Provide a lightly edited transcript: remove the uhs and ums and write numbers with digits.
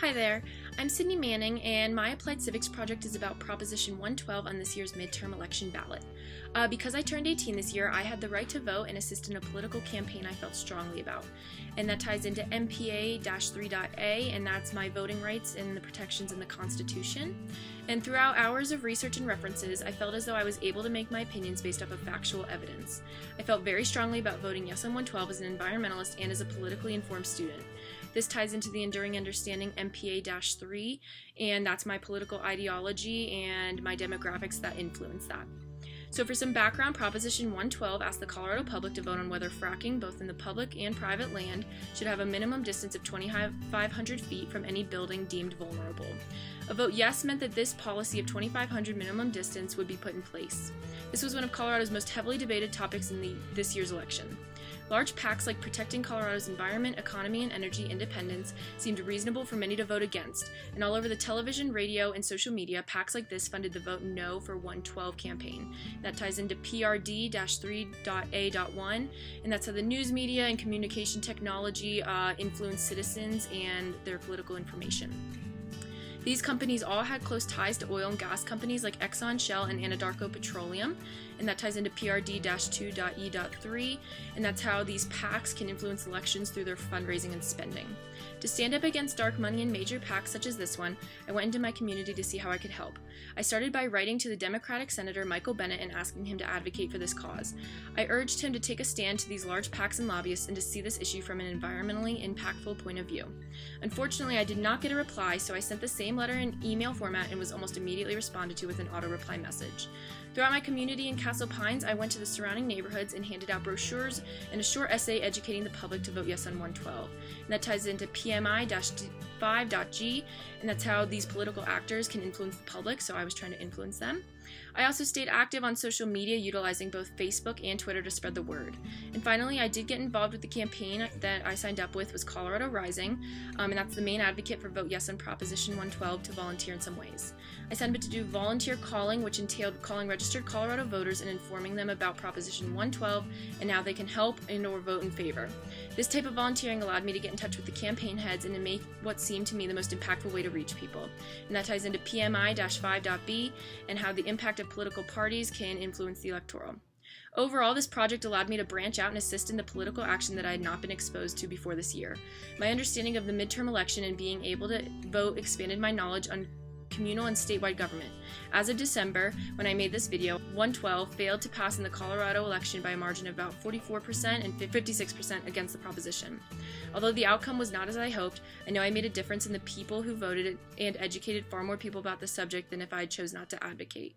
Hi there, I'm Sydney Manning, and my Applied Civics project is about Proposition 112 on this year's midterm election ballot. Because I turned 18 this year, I had the right to vote and assist in a political campaign I felt strongly about. And that ties into MPA-3.A, and that's my voting rights and the protections in the Constitution. And throughout hours of research and references, I felt as though I was able to make my opinions based off of factual evidence. I felt very strongly about voting yes on 112 as an environmentalist and as a politically informed student. This ties into the Enduring Understanding MPA-3, and that's my political ideology and my demographics that influence that. So for some background, Proposition 112 asks the Colorado public to vote on whether fracking, both in the public and private land, should have a minimum distance of 2,500 feet from any building deemed vulnerable. A vote yes meant that this policy of 2,500 minimum distance would be put in place. This was one of Colorado's most heavily debated topics in this year's election. Large PACs like protecting Colorado's environment, economy, and energy independence seemed reasonable for many to vote against, and all over the television, radio, and social media, PACs like this funded the Vote No for 112 campaign. That ties into PRD-3.A.1, and that's how the news media and communication technology influence citizens and their political information. These companies all had close ties to oil and gas companies like Exxon, Shell, and Anadarko Petroleum, and that ties into PRD-2.E.3, and that's how these PACs can influence elections through their fundraising and spending. To stand up against dark money in major PACs such as this one, I went into my community to see how I could help. I started by writing to the Democratic Senator Michael Bennet and asking him to advocate for this cause. I urged him to take a stand to these large PACs and lobbyists and to see this issue from an environmentally impactful point of view. Unfortunately, I did not get a reply, so I sent the same letter in email format and was almost immediately responded to with an auto-reply message. Throughout my community in Castle Pines, I went to the surrounding neighborhoods and handed out brochures and a short essay educating the public to vote yes on 112. And that ties into PMI-5.G, and that's how these political actors can influence the public, so I was trying to influence them. I also stayed active on social media, utilizing both Facebook and Twitter to spread the word. And finally, I did get involved with the campaign that I signed up with was Colorado Rising, and that's the main advocate for Vote Yes on Proposition 112 to volunteer in some ways. I signed up to do volunteer calling, which entailed calling registered Colorado voters and informing them about Proposition 112 and how they can help and or vote in favor. This type of volunteering allowed me to get in touch with the campaign heads and to make what seemed to me the most impactful way to reach people. And that ties into PMI-5.B and how the impact of political parties can influence the electoral. Overall, this project allowed me to branch out and assist in the political action that I had not been exposed to before this year. My understanding of the midterm election and being able to vote expanded my knowledge on communal and statewide government. As of December, when I made this video, 112 failed to pass in the Colorado election by a margin of about 44% and 56% against the proposition. Although the outcome was not as I hoped, I know I made a difference in the people who voted and educated far more people about the subject than if I had chose not to advocate.